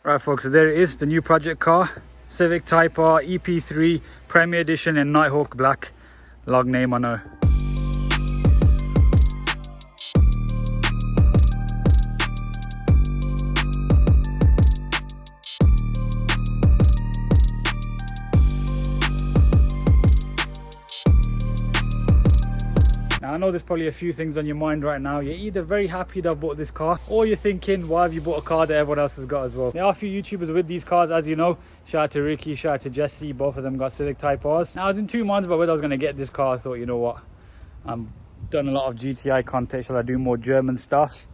Right folks, so there it is, the new project car, Civic Type R EP3 Premier Edition in Nighthawk Black. Long name, I know. Now, I know there's probably a few things on your mind right now. You're either very happy that I bought this car, or you're thinking, why have you bought a car that everyone else has got as well? There are a few YouTubers with these cars, as you know. Shout out to Ricky, shout out to Jesse, both of them got Civic Type Rs. Now, I was in 2 minds about whether I was going to get this car. I thought, you know what, I've done a lot of GTI content, shall I do more German stuff?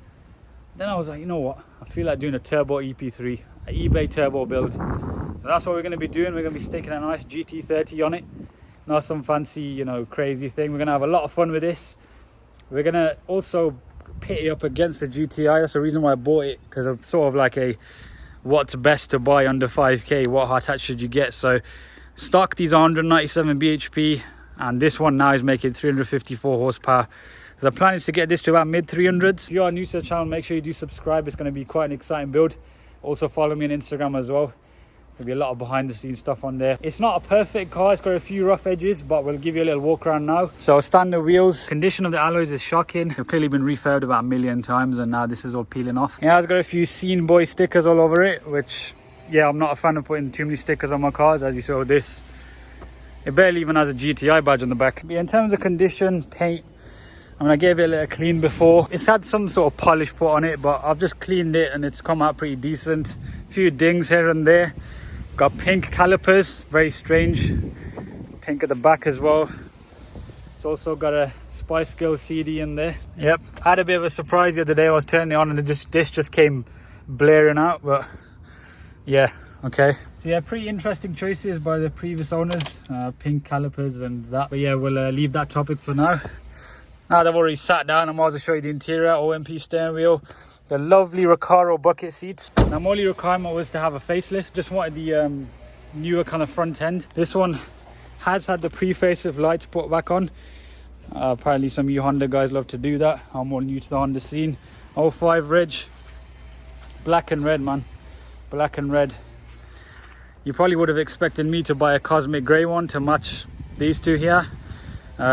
Then I was like, you know what, I feel like doing a Turbo EP3, an eBay turbo build. So that's what we're going to be doing. We're going to be sticking a nice GT30 on it. Not some fancy, you know, crazy thing. We're going to have a lot of fun with this. We're going to also pit it up against the GTI. That's the reason why I bought it, because I'm sort of like a what's best to buy under 5k, what hot hatch should you get. So stock, these are 197 bhp, and this one now is making 354 horsepower. So the plan is to get this to about mid 300s. If you are new to the channel, make sure you do subscribe. It's going to be quite an exciting build. Also follow me on Instagram as well. There'll be a lot of behind the scenes stuff on there. It's not a perfect car, it's got a few rough edges, but we'll give you a little walk around now. So standard wheels, condition of the alloys is shocking. They've clearly been refurbed about a million times, and now this is all peeling off. Yeah, it's got a few Scene Boy stickers all over it, which, yeah, I'm not a fan of putting too many stickers on my cars. As you saw, this, it barely even has a GTI badge on the back. But in terms of condition, paint, I mean, I gave it a little clean before. It's had some sort of polish put on it, but I've just cleaned it and it's come out pretty decent. A few dings here and there. Got pink calipers, very strange. Pink at the back as well. It's also got a Spice Girls CD in there. Yep, I had a bit of a surprise the other day. I was turning it on and this just came blaring out, but yeah, okay. So yeah, pretty interesting choices by the previous owners. Pink calipers and that. But yeah, we'll leave that topic for now. Now they've already sat down, I might as well show you the interior. OMP steering wheel. The lovely Recaro bucket seats. Now, my only requirement was to have a facelift. Just wanted the newer kind of front end. This one has had the pre-facelift lights put back on. Apparently some of you Honda guys love to do that. I'm more new to the Honda scene. 05 reg. Black and red, man. Black and red. You probably would have expected me to buy a cosmic grey one to match these two here.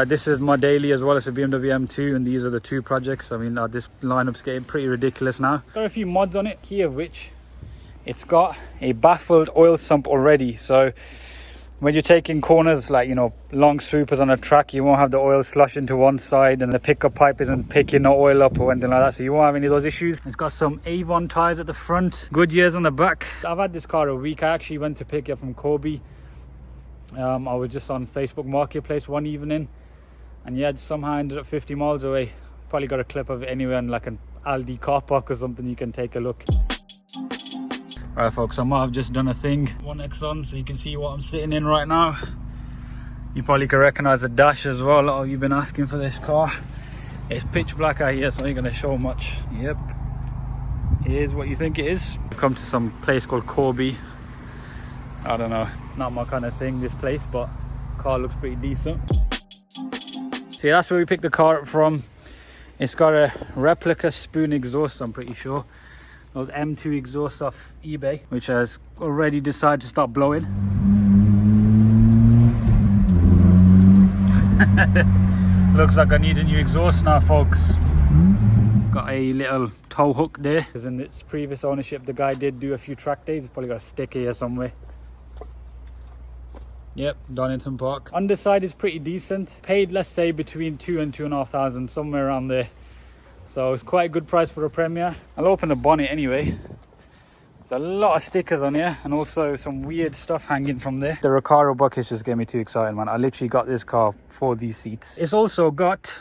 This is my daily as well as a BMW M2, and these are the two projects. I mean, this lineup's getting pretty ridiculous now. Got a few mods on it, key of which it's got a baffled oil sump already. So when you're taking corners, like, you know, long swoopers on a track, you won't have the oil slush into one side and the pickup pipe isn't picking no oil up or anything like that, so you won't have any of those issues. It's got some Avon tires at the front, Goodyears on the back. I've had this car a week. I actually went to pick it up from Kobe. I was just on Facebook Marketplace one evening, and yeah, somehow ended up 50 miles away. Probably got a clip of it anywhere in like an Aldi car park or something. You can take a look. Right folks, I might have just done a thing. 1X on so you can see what I'm sitting in right now. You probably can recognize the dash as well. A lot of you have been asking for this car. It's pitch black out here, so I ain't gonna show much. Yep, here's what you think it is. We've come to some place called Corby. I don't know, not my kind of thing, this place, but car looks pretty decent. So yeah, that's where we picked the car up from. It's got a replica spoon exhaust, I'm pretty sure. Those M2 exhausts off eBay, which has already decided to stop blowing. Looks like I need a new exhaust now, folks. Got a little tow hook there, because in its previous ownership the guy did do a few track days. He's probably got a sticker here somewhere. Yep, Donington Park. Underside is pretty decent. Paid, let's say, between 2,000 and 2,500, somewhere around there. So it's quite a good price for a Premier. I'll open the bonnet anyway. There's a lot of stickers on here, and also some weird stuff hanging from there. The Recaro buckets just get me too excited, man. I literally got this car for these seats. It's also got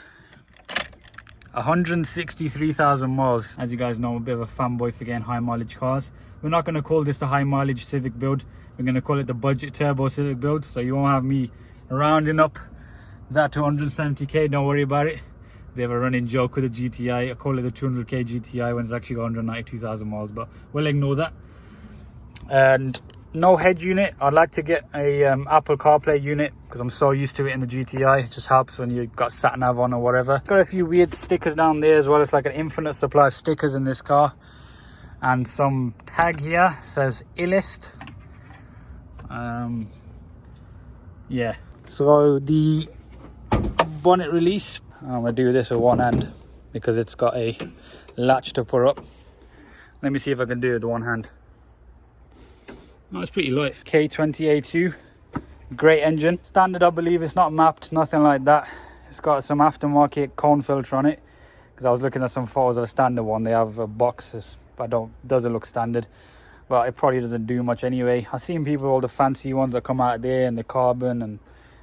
163,000 miles. As you guys know, I'm a bit of a fanboy for getting high mileage cars. We're not going to call this a high mileage Civic build. We're going to call it the budget turbo Civic build. So you won't have me rounding up that to 170k. Don't worry about it. We have a running joke with the GTI. I call it the 200k GTI when it's actually got 192,000 miles, but we'll ignore that. And no head unit. I'd like to get a Apple CarPlay unit, because I'm so used to it in the GTI. It just helps when you've got sat nav on or whatever. Got a few weird stickers down there as well. It's like an infinite supply of stickers in this car. and some tag here says illest. Yeah, so the bonnet release, I'm gonna do this with one hand because it's got a latch to put up. Let me see if I can do it with one hand. No, it's pretty light. K20A2, great engine. Standard, I believe. It's not mapped, nothing like that. It's got some aftermarket cone filter on it, because I was looking at some photos of a standard one. They have boxes, but doesn't look standard. But it probably doesn't do much anyway. I've seen people, all the fancy ones that come out there and the carbon and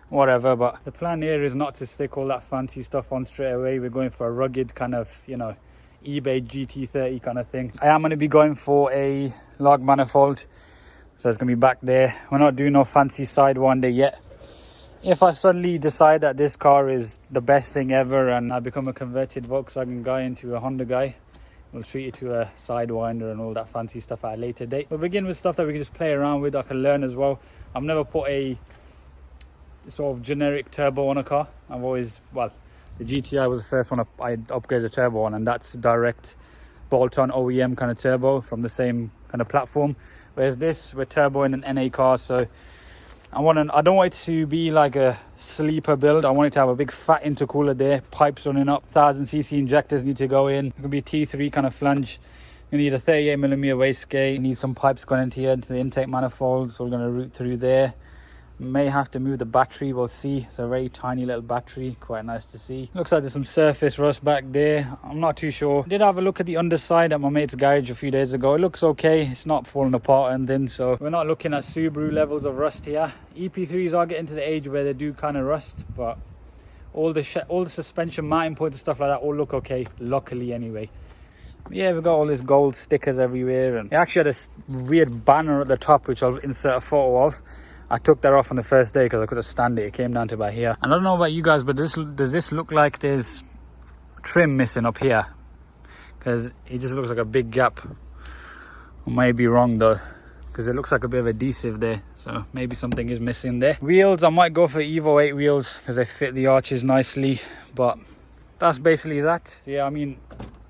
whatever, but the plan here is not to stick all that fancy stuff on straight away. We're going for a rugged kind of, you know, eBay GT30 kind of thing. I am going to be going for a log manifold, so it's going to be back there. We're not doing no fancy sidewinder yet. If I suddenly decide that this car is the best thing ever and I become a converted Volkswagen guy into a Honda guy, we'll treat it to a sidewinder and all that fancy stuff at a later date. We'll begin with stuff that we can just play around with, I can learn as well. I've never put a sort of generic turbo on a car. I've always, well, the GTI was the first one I upgraded the turbo on, and that's direct bolt-on OEM kind of turbo from the same kind of platform. Whereas this, we're turboing an NA car, so I don't want it to be like a sleeper build. I want it to have a big fat intercooler there, pipes running up, 1000cc injectors need to go in. It could be a T3 kind of flange. You need a 38mm wastegate. You need some pipes going into here, into the intake manifold, so we're going to route through there. May have to move the battery, we'll see. It's a very tiny little battery, quite nice to see. Looks like there's some surface rust back there. I'm not too sure. Did have a look at the underside at my mate's garage a few days ago. It looks okay. It's not falling apart and then, so we're not looking at Subaru levels of rust here. EP3s are getting to the age where they do kind of rust, but all the suspension mounting points and stuff like that all look okay, luckily anyway. Yeah, we've got all these gold stickers everywhere, and it actually had a weird banner at the top which I'll insert a photo of. I took that off on the first day because I couldn't stand it. It came down to about here. And I don't know about you guys, but does this look like there's trim missing up here? Because it just looks like a big gap. I might be wrong though, because it looks like a bit of adhesive there. So maybe something is missing there. Wheels, I might go for Evo 8 wheels because they fit the arches nicely. But that's basically that. So yeah, I mean,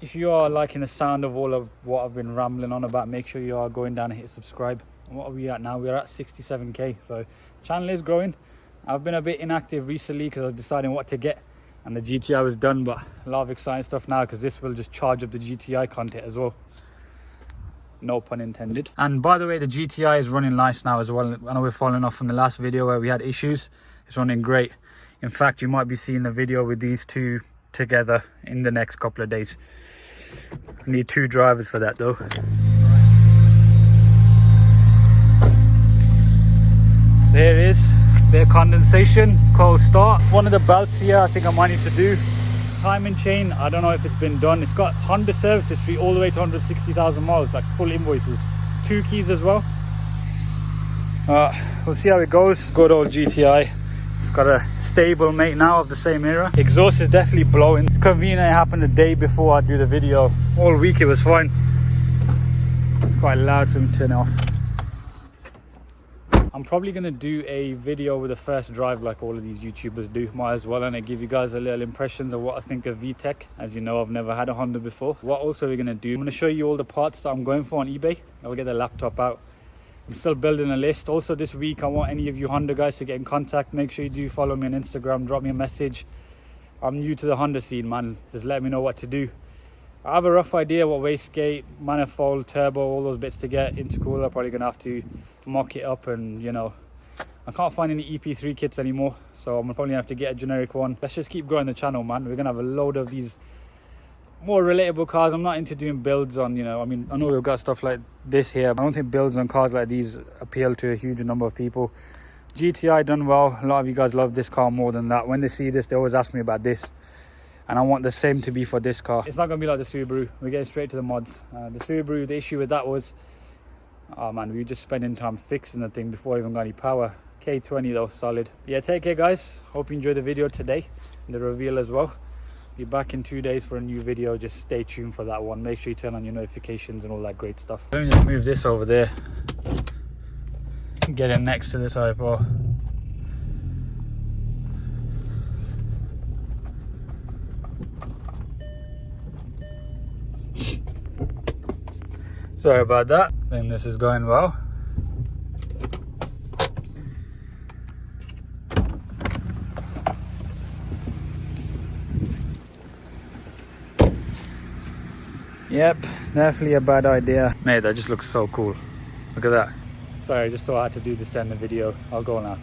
if you are liking the sound of all of what I've been rambling on about, make sure you are going down and hit subscribe. What are we at now? We're at 67k, so channel is growing. I've been a bit inactive recently because I was deciding what to get, and the GTI was done, but a lot of exciting stuff now because this will just charge up the GTI content as well, no pun intended. And by the way, the GTI is running nice now as well. I know we're falling off from the last video where we had issues. It's running great. In fact, you might be seeing a video with these two together in the next couple of days. I need 2 drivers for that though. There it is, their condensation, cold start. One of the belts here I think I might need to do. Timing chain, I don't know if it's been done. It's got Honda service history all the way to 160,000 miles, like full invoices. 2 keys as well. We'll see how it goes. Good old GTI. It's got a stable mate now of the same era. Exhaust is definitely blowing. It's convenient it happened the day before I do the video. All week it was fine. It's quite loud, so I'm turn it off. I'm probably going to do a video with the first drive like all of these YouTubers do. Might as well, and I give you guys a little impressions of what I think of VTEC. As you know, I've never had a Honda before. What also we're going to do, I'm going to show you all the parts that I'm going for on eBay. I'll get the laptop out. I'm still building a list. Also this week, I want any of you Honda guys to get in contact. Make sure you do follow me on Instagram, drop me a message. I'm new to the Honda scene, man. Just let me know what to do. I have a rough idea what wastegate, manifold, turbo, all those bits to get. Intercooler, probably gonna have to mock it up, and you know, I can't find any EP3 kits anymore, so I'm probably gonna have to get a generic one. Let's just keep growing the channel, man. We're gonna have a load of these more relatable cars. I'm not into doing builds on, you know, I mean, I know we've got stuff like this here, but I don't think builds on cars like these appeal to a huge number of people. GTI done well. A lot of you guys love this car more than that. When they see this, they always ask me about this, and I want the same to be for this car. It's not gonna be like the Subaru. We're getting straight to the mods. The Subaru, the issue with that was, oh man, we were just spending time fixing the thing before it even got any power. K20 though, solid. Yeah, take care guys. Hope you enjoyed the video today, the reveal as well. Be back in 2 days for a new video. Just stay tuned for that one. Make sure you turn on your notifications and all that great stuff. Let me just move this over there. Get it next to the Typo. Sorry about that. I think this is going well. Yep, definitely a bad idea. Mate, that just looks so cool. Look at that. Sorry, I just thought I had to do this to end the video. I'll go now.